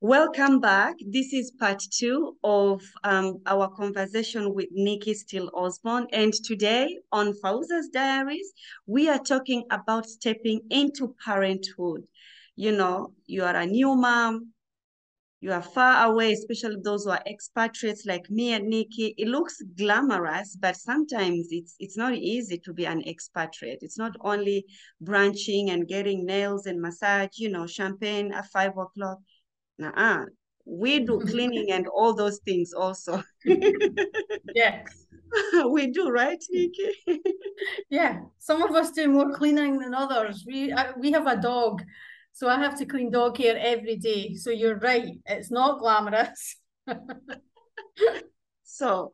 Welcome back. This is part two of our conversation with NIKKI STEELE Osborne. And today on Fauza's Diaries, we are talking about stepping into parenthood. You know, you are a new mom, you are far away, especially those who are expatriates like me and NIKKI. It looks glamorous, but sometimes it's not easy to be an expatriate. It's not only branching and getting nails and massage, champagne at 5 o'clock. Nuh-uh. We do cleaning and all those things also. Yes. We do, right, NIKKI? Yeah. Some of us do more cleaning than others. We have a dog, so I have to clean dog hair every day. So you're right. It's not glamorous. So,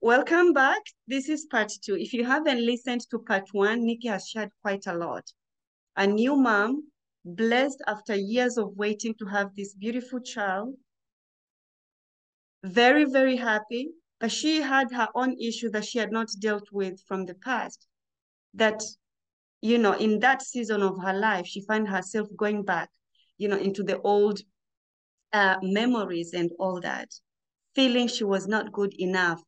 welcome back. This is part two. If you haven't listened to part one, NIKKI has shared quite a lot. A new mom, blessed after years of waiting to have this beautiful child. Very, very happy. But she had her own issue that she had not dealt with from the past. That in that season of her life, she found herself going back, into the old memories and all that, feeling she was not good enough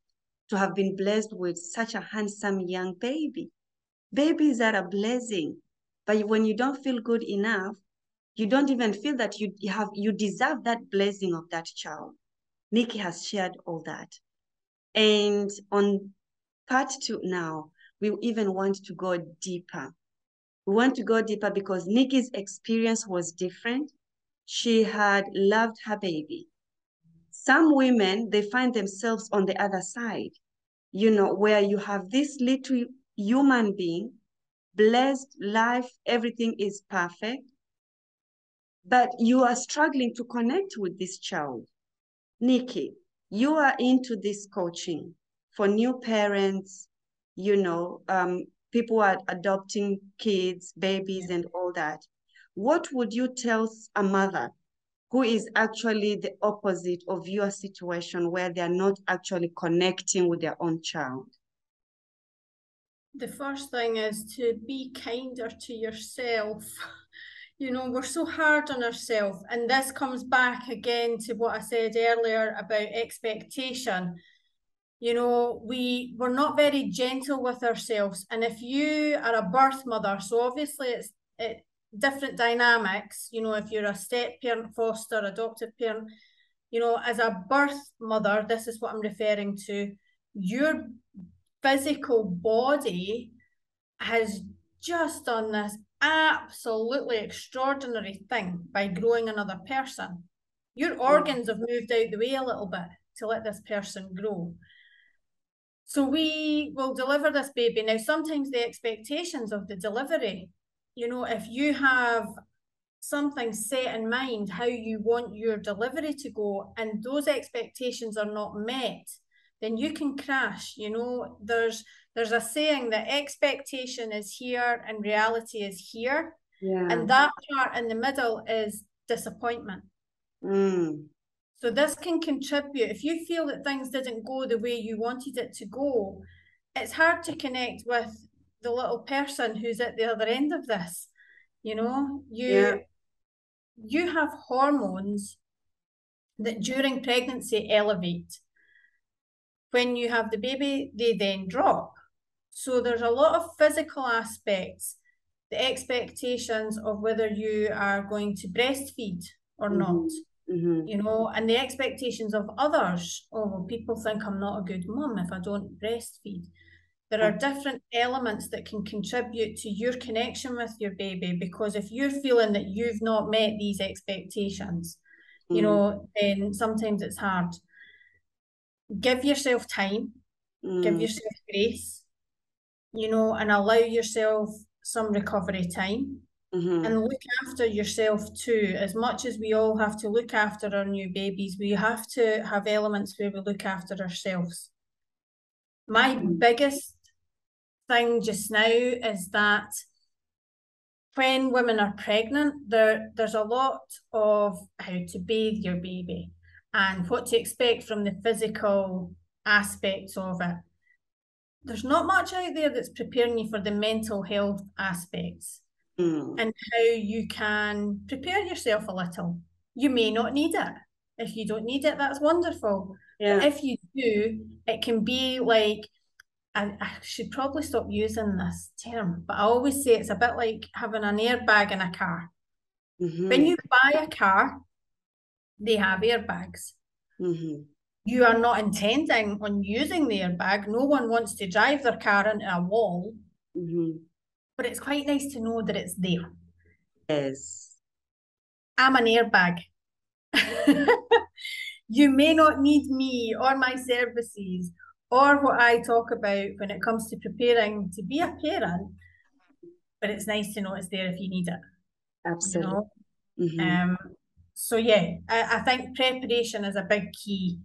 to have been blessed with such a handsome young baby. Babies are a blessing, but when you don't feel good enough, you don't even feel that you deserve that blessing of that child. NIKKI has shared all that. And on part two now, we even want to go deeper. We want to go deeper because NIKKI's experience was different. She had loved her baby. Some women, they find themselves on the other side, where you have this little human being, blessed life, everything is perfect, but you are struggling to connect with this child. NIKKI, you are into this coaching for new parents, people are adopting kids, babies, and all that. What would you tell a mother who is actually the opposite of your situation, where they're not actually connecting with their own child? The first thing is to be kinder to yourself. We're so hard on ourselves. And this comes back again to what I said earlier about expectation. We're not very gentle with ourselves. And if you are a birth mother, so obviously it's different dynamics, if you're a step parent, foster, adoptive parent, as a birth mother, this is what I'm referring to, your physical body has just done this absolutely extraordinary thing by growing another person. Your organs have moved out the way a little bit to let this person grow. So we will deliver this baby. Now, sometimes the expectations of the delivery, if you have something set in mind how you want your delivery to go and those expectations are not met, then you can crash. There's a saying that expectation is here and reality is here. Yeah. And that part in the middle is disappointment. So this can contribute. If you feel that things didn't go the way you wanted it to go, it's hard to connect with the little person who's at the other end of this. You have hormones that during pregnancy elevate. When you have the baby, they then drop. So there's a lot of physical aspects, the expectations of whether you are going to breastfeed or not. And the expectations of others. Oh, well, people think I'm not a good mum if I don't breastfeed. There are different elements that can contribute to your connection with your baby, because if you're feeling that you've not met these expectations, then sometimes it's hard. Give yourself time, give yourself grace, and allow yourself some recovery time. And look after yourself too. As much as we all have to look after our new babies, we have to have elements where we look after ourselves. My biggest thing just now is that when women are pregnant, there's a lot of how to bathe your baby and what to expect from the physical aspects of it. There's not much out there that's preparing you for the mental health aspects. And how you can prepare yourself a little. You may not need it. If you don't need it, that's wonderful. Yeah. But if you do, it can be like, and I should probably stop using this term, but I always say it's a bit like having an airbag in a car. When you buy a car, they have airbags. You are not intending on using the airbag. No one wants to drive their car into a wall. But it's quite nice to know that it's there. Yes. I'm an airbag. You may not need me or my services or what I talk about when it comes to preparing to be a parent, but it's nice to know it's there if you need it. Absolutely. You know? So yeah, I think preparation is a big key,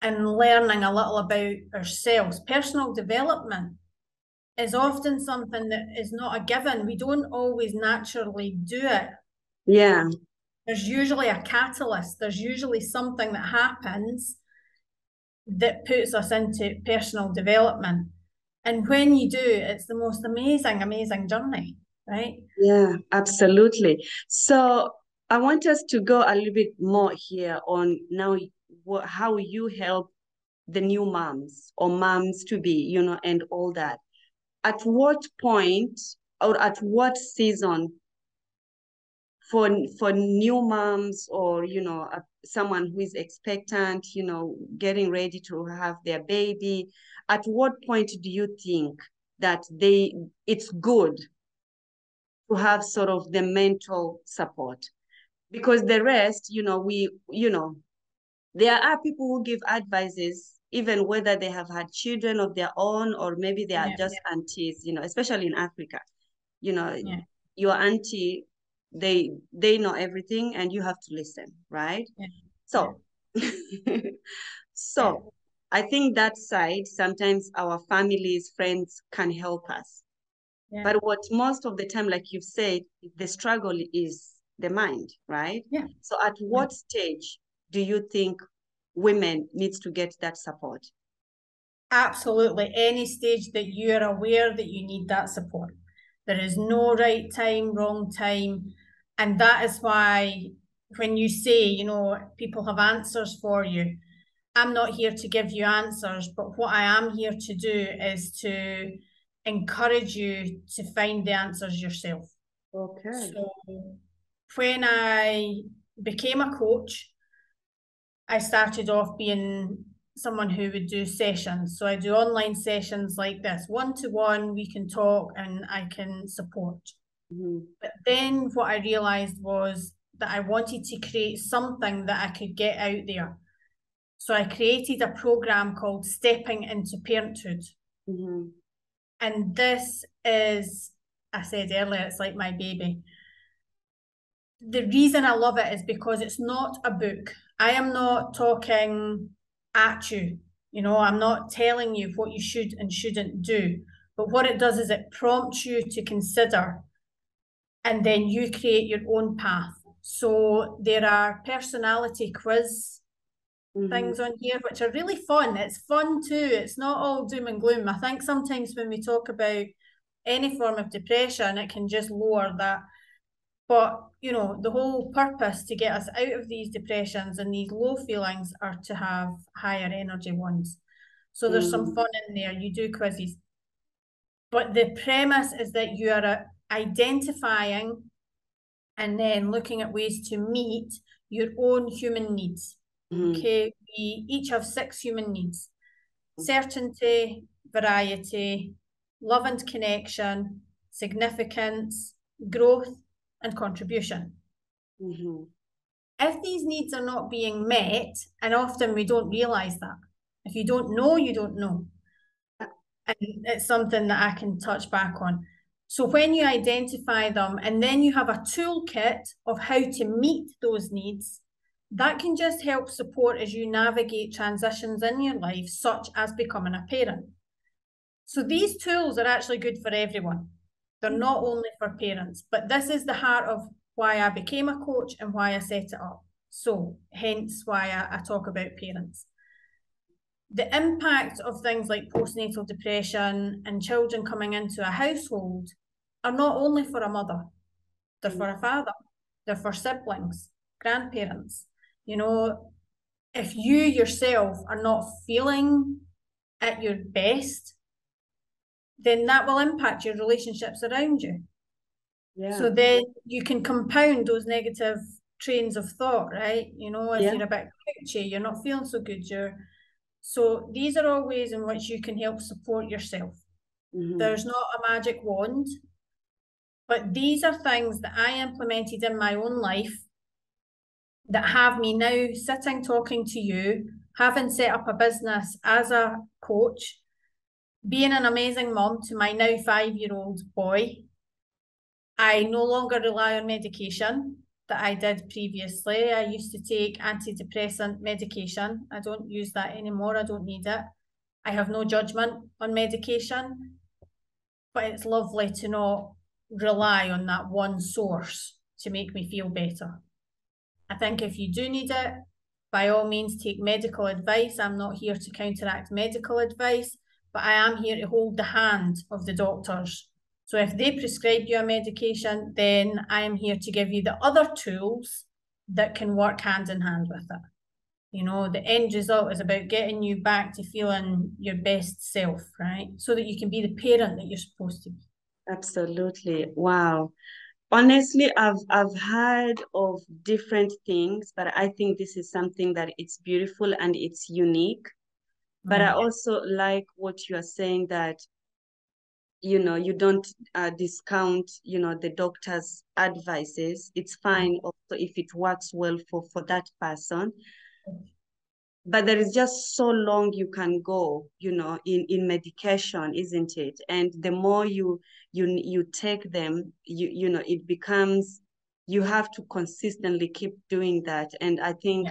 and learning a little about ourselves. Personal development is often something that is not a given. We don't always naturally do it. Yeah. There's usually a catalyst. There's usually something that happens that puts us into personal development. And when you do, it's the most amazing, amazing journey, right? Yeah, absolutely. So I want us to go a little bit more here on now how you help the new moms or moms to be, you know, and all that. At what point or at what season for new moms or, you know, someone who is expectant, you know, getting ready to have their baby, at what point do you think that it's good to have sort of the mental support? Because the rest, you know, there are people who give advices, even whether they have had children of their own, or maybe they are just aunties, you know, especially in Africa, you know, your auntie, they know everything and you have to listen, right? So, so I think that side, sometimes our families, friends can help us. But what most of the time, like you've said, the struggle is the mind, right? So at what stage do you think women needs to get that support? Absolutely. Any stage that you're aware that you need that support. There is no right time, wrong time. And that is why when you say, you know, people have answers for you, I'm not here to give you answers, but what I am here to do is to encourage you to find the answers yourself. Okay. So when I became a coach, I started off being someone who would do sessions. So I do online sessions like this, one-to-one, we can talk and I can support. But then what I realized was that I wanted to create something that I could get out there. So I created a program called Stepping into Parenthood. And this is, I said earlier, it's like my baby. The reason I love it is because it's not a book. I am not talking at you. You know, I'm not telling you what you should and shouldn't do. But what it does is it prompts you to consider, and then you create your own path. So there are personality quiz things on here, which are really fun. It's fun too. It's not all doom and gloom. I think sometimes when we talk about any form of depression, it can just lower that. But, you know, the whole purpose to get us out of these depressions and these low feelings are to have higher energy ones. So there's some fun in there. You do quizzes. But the premise is that you are identifying and then looking at ways to meet your own human needs. Okay, we each have 6 human needs: certainty, variety, love and connection, significance, growth, and contribution. If these needs are not being met, and often we don't realize that, if you don't know, you don't know. And it's something that I can touch back on. So when you identify them and then you have a toolkit of how to meet those needs, that can just help support as you navigate transitions in your life, such as becoming a parent. So these tools are actually good for everyone. They're not only for parents, but this is the heart of why I became a coach and why I set it up. So hence why I talk about parents. The impact of things like postnatal depression and children coming into a household are not only for a mother, they're for a father, they're for siblings, grandparents. You know, if you yourself are not feeling at your best, then that will impact your relationships around you. Yeah. So then you can compound those negative trains of thought, right? You know, if you're a bit grouchy, you're not feeling so good, so these are all ways in which you can help support yourself. There's not a magic wand, but these are things that I implemented in my own life that have me now sitting talking to you, having set up a business as a coach, being an amazing mom to my now 5-year-old boy. I no longer rely on medication that I did previously. I used to take antidepressant medication. I don't use that anymore. I don't need it. I have no judgment on medication, but it's lovely to not rely on that one source to make me feel better. I think if you do need it, by all means, take medical advice. I'm not here to counteract medical advice, but I am here to hold the hand of the doctors. So if they prescribe you a medication, then I am here to give you the other tools that can work hand in hand with it. You know, the end result is about getting you back to feeling your best self, right? So that you can be the parent that you're supposed to be. Absolutely. Wow. Honestly, I've heard of different things, but I think this is something that it's beautiful and it's unique. But I also like what you are saying, that you don't discount the doctor's advices. It's fine also if it works well for that person, but there is just so long you can go in medication, isn't it? And the more you take them, it becomes, you have to consistently keep doing that. And I think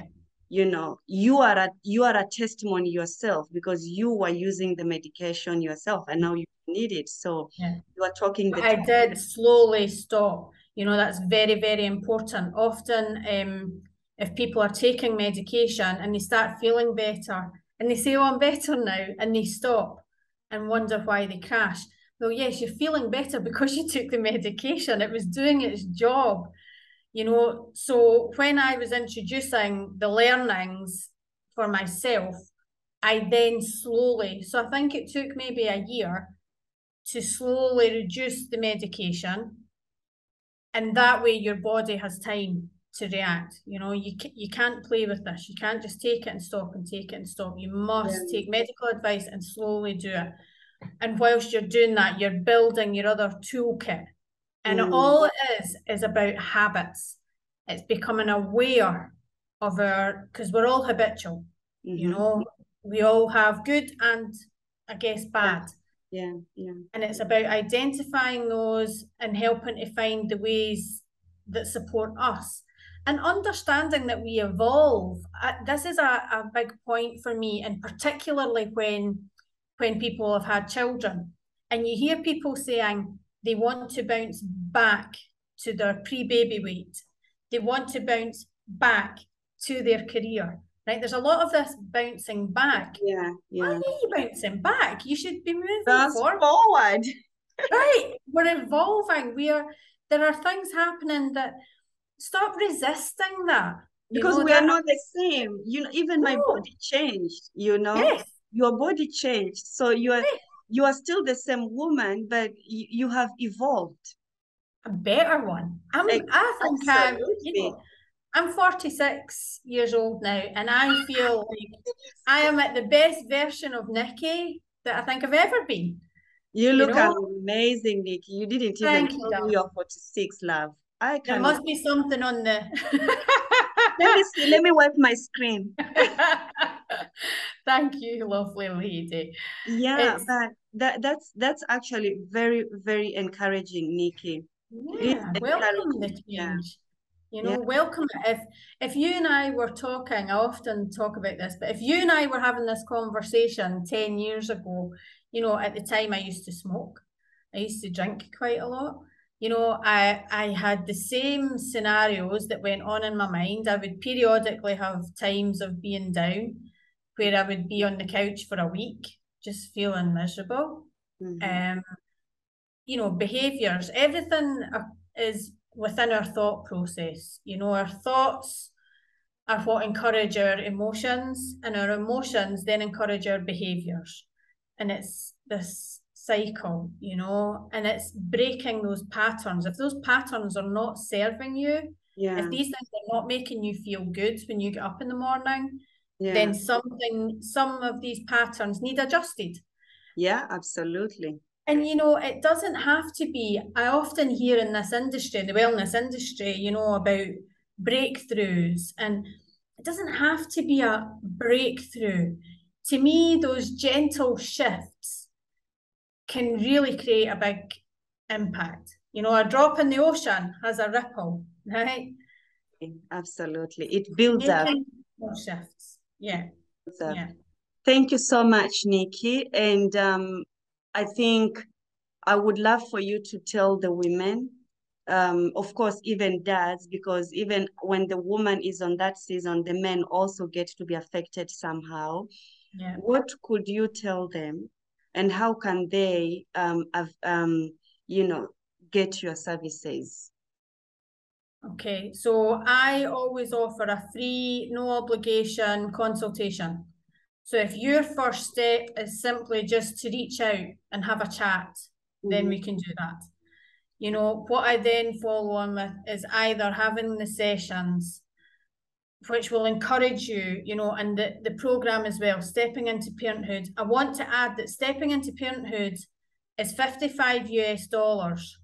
you are a testimony yourself, because you were using the medication yourself and now you need it. So you are talking I did slowly stop. That's very, very important. Often if people are taking medication and they start feeling better and they say, oh, I'm better now, and they stop and wonder why they crash. Well, yes, you're feeling better because you took the medication. It was doing its job. So when I was introducing the learnings for myself, I then slowly, so I think it took maybe a year to slowly reduce the medication, and that way your body has time to react. You can't play with this. You can't just take it and stop and take it and stop. You must take medical advice and slowly do it. And whilst you're doing that, you're building your other toolkit. And all it is about habits. It's becoming aware of because we're all habitual. We all have good and, I guess, bad. Yeah. And it's about identifying those and helping to find the ways that support us. And understanding that we evolve. This is a big point for me, and particularly when people have had children. And you hear people saying they want to bounce back to their pre-baby weight. They want to bounce back to their career. Right? There's a lot of this bouncing back. Yeah. Why are you bouncing back? You should be moving forward. Right. We're evolving. There are things happening that stop resisting that. Because we are not the same. Even my body changed, Yes. Your body changed. So you are still the same woman, but you have evolved. A better one. I'm 46 years old now, and I feel like I am at the best version of NIKKI that I think I've ever been. You look amazing, Nikki. You didn't even tell me you're 46, love. There must be something on the... Let me see. Let me wipe my screen. Thank you, lovely lady. Yeah, but that's actually very, very encouraging, Nikki. Yeah, welcome the change. Welcome it. If you and I were talking, I often talk about this, but if you and I were having this conversation 10 years ago, at the time I used to smoke, I used to drink quite a lot. I had the same scenarios that went on in my mind. I would periodically have times of being down where I would be on the couch for a week, just feeling miserable. Behaviours, everything is within our thought process. You know, our thoughts are what encourage our emotions, and our emotions then encourage our behaviours. And it's this cycle, you know, and it's breaking those patterns. If those patterns are not serving you, if these things are not making you feel good when you get up in the morning, then some of these patterns need adjusted. Yeah, absolutely. And, you know, it doesn't have to be, I often hear in this industry, the wellness industry, you know, about breakthroughs, and it doesn't have to be a breakthrough. To me, those gentle shifts can really create a big impact. You know, a drop in the ocean has a ripple, right? Absolutely. It builds up. More shifts. Yeah. Yeah. Thank you so much, Nikki. And I think I would love for you to tell the women, of course, even dads, because even when the woman is on that season, the men also get to be affected somehow. Yeah. What could you tell them, and how can they, you know, get your services? Okay, so I always offer a free, no obligation consultation. So if your first step is simply just to reach out and have a chat, then we can do that. You know, what I then follow on with is either having the sessions, which will encourage you, you know, and the program as well, Stepping into Parenthood. I want to add that Stepping into Parenthood is $55 US.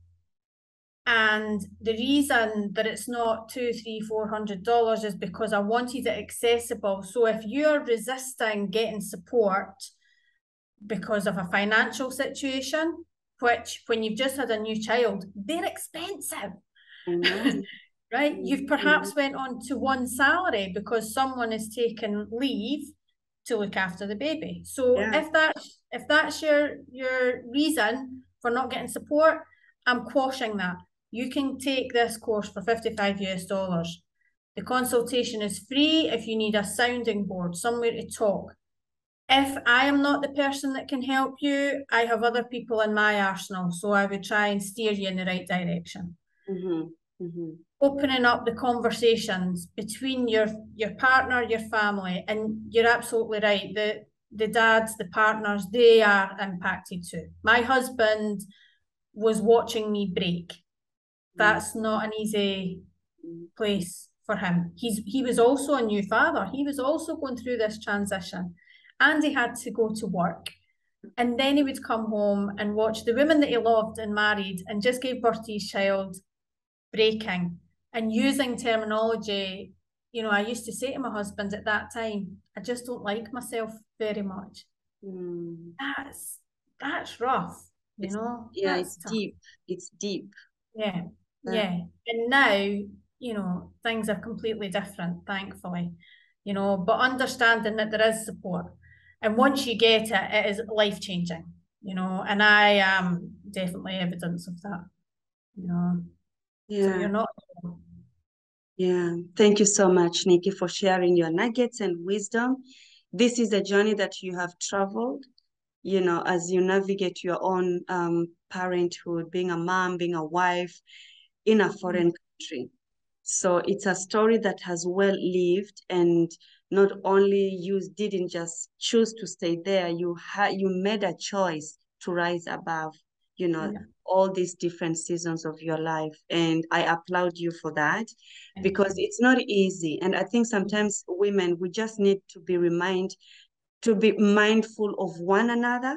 And the reason that it's not $200, $300, $400 is because I wanted it accessible. So if you're resisting getting support because of a financial situation, which when you've just had a new child, they're expensive. Right? You've perhaps went on to one salary because someone is taking leave to look after the baby. So if that's your reason for not getting support, I'm quashing that. You can take this course for $55 US. The consultation is free if you need a sounding board, somewhere to talk. If I am not the person that can help you, I have other people in my arsenal, so I would try and steer you in the right direction. Opening up the conversations between your partner, your family, and you're absolutely right. The dads, the partners, they are impacted too. My husband was watching me break. That's not an easy place for him. He was also a new father. He was also going through this transition, and he had to go to work. And then he would come home and watch the woman that he loved and married and just gave birth to his child breaking and using terminology. You know, I used to say to my husband at that time, I just don't like myself very much. That's rough, you know. Yeah, it's deep. It's deep. Yeah. And now, you know, things are completely different, thankfully, you know, but understanding that there is support. And once you get it, it is life-changing, you know, and I am definitely evidence of that, you know. So you're not. Yeah, thank you so much, Nikki, for sharing your nuggets and wisdom. This is a journey that you have traveled, you know, as you navigate your own parenthood, being a mom, being a wife in a foreign country. So it's a story that has well lived, and not only you didn't just choose to stay there, you made a choice to rise above, you know, all these different seasons of your life. And I applaud you for that, because it's not easy. And I think sometimes women, we just need to be mindful of one another.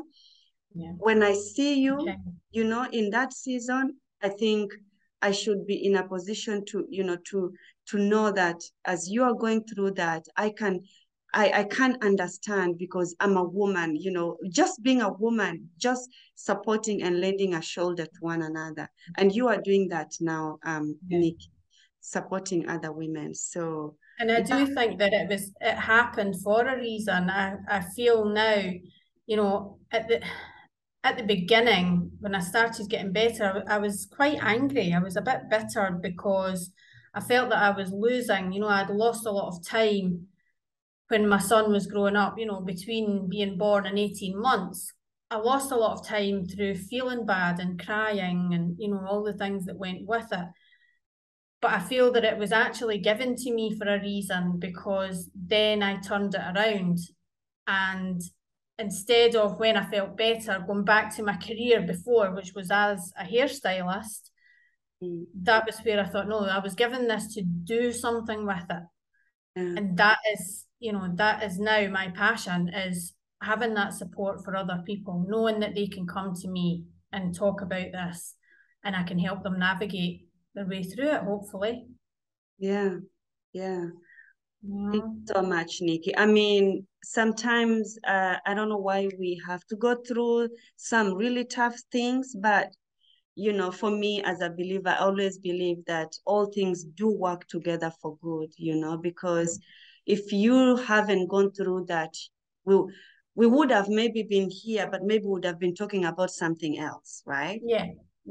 When I see you, you know, in that season, I think I should be in a position to, you know, to know that as you are going through that, I can understand, because I'm a woman, you know, just being a woman, just supporting and lending a shoulder to one another. And you are doing that now, Nikki, supporting other women. So, and I do think that it happened for a reason. I feel now, you know, at the beginning, when I started getting better, I was quite angry. I was a bit bitter because I felt that I was losing. You know, I'd lost a lot of time when my son was growing up, you know, between being born and 18 months. I lost a lot of time through feeling bad and crying and, you know, all the things that went with it. But I feel that it was actually given to me for a reason, because then I turned it around, and instead of, when I felt better, going back to my career before, which was as a hairstylist, that was where I thought, no, I was given this to do something with it. And that is, you know, that is now my passion, is having that support for other people, knowing that they can come to me and talk about this, and I can help them navigate their way through it, hopefully. Yeah. Thank you so much, Nikki. I mean, sometimes I don't know why we have to go through some really tough things, but you know, for me as a believer, I always believe that all things do work together for good, you know, because if you haven't gone through that, we would have maybe been here, but maybe would have been talking about something else, right?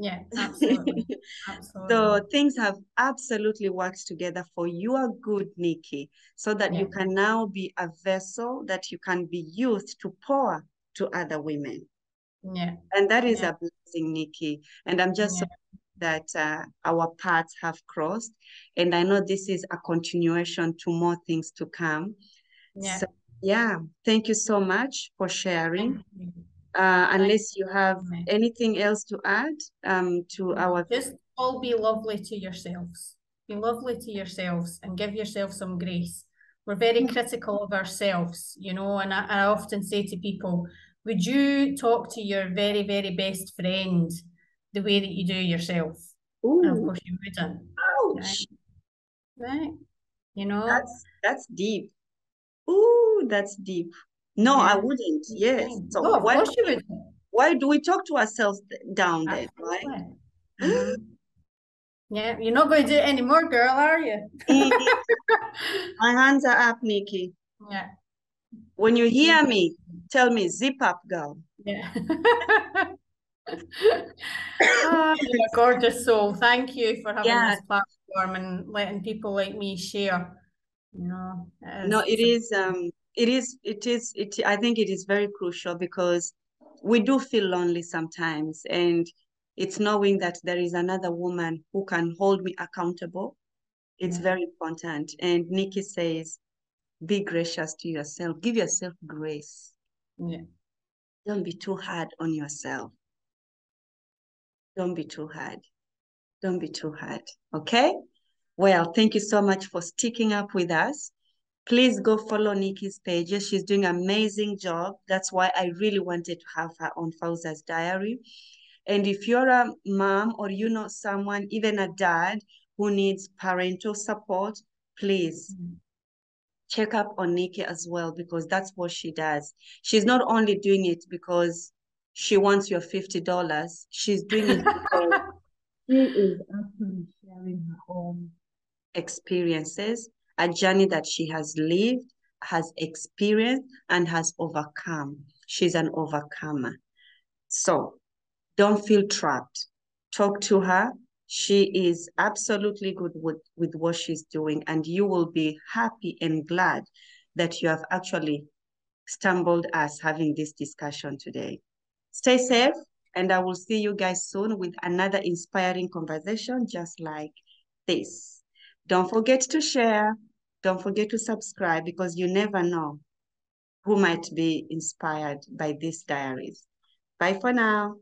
Yeah, absolutely. Absolutely. So things have absolutely worked together for your good, Nikki, so that you can now be a vessel that you can be used to pour to other women. Yeah. And that is a blessing, Nikki. And I'm just so that our paths have crossed. And I know this is a continuation to more things to come. So, thank you so much for sharing. Unless you have anything else to add to our... Just all be lovely to yourselves. Be lovely to yourselves and give yourself some grace. We're very critical of ourselves, you know, and I often say to people, would you talk to your very, very best friend the way that you do yourself? Ooh. And of course you wouldn't. Ouch. Right? You know? That's deep. Ooh, that's deep. No, I wouldn't. Yes. So no, of course you would. Why do we talk to ourselves down then, right? Yeah, you're not going to do it anymore, girl, are you? My hands are up, Nikki. Yeah. When you hear me, tell me, zip up, girl. Yeah. You're a gorgeous soul. Thank you for having this platform and letting people like me share. You know, I think it is very crucial, because we do feel lonely sometimes, and it's knowing that there is another woman who can hold me accountable. It's very important. And Nikki says, be gracious to yourself. Give yourself grace. Yeah. Don't be too hard on yourself. Don't be too hard. Don't be too hard. Okay? Well, thank you so much for sticking up with us. Please go follow Nikki's pages. She's doing an amazing job. That's why I really wanted to have her on Fauza's Diary. And if you're a mom, or you know someone, even a dad, who needs parental support, please check up on Nikki as well, because that's what she does. She's not only doing it because she wants your $50. She's doing it because she is actually sharing her own experiences, a journey that she has lived, has experienced, and has overcome. She's an overcomer. So don't feel trapped. Talk to her. She is absolutely good with what she's doing, and you will be happy and glad that you have actually stumbled us having this discussion today. Stay safe, and I will see you guys soon with another inspiring conversation just like this. Don't forget to share. Don't forget to subscribe, because you never know who might be inspired by these diaries. Bye for now.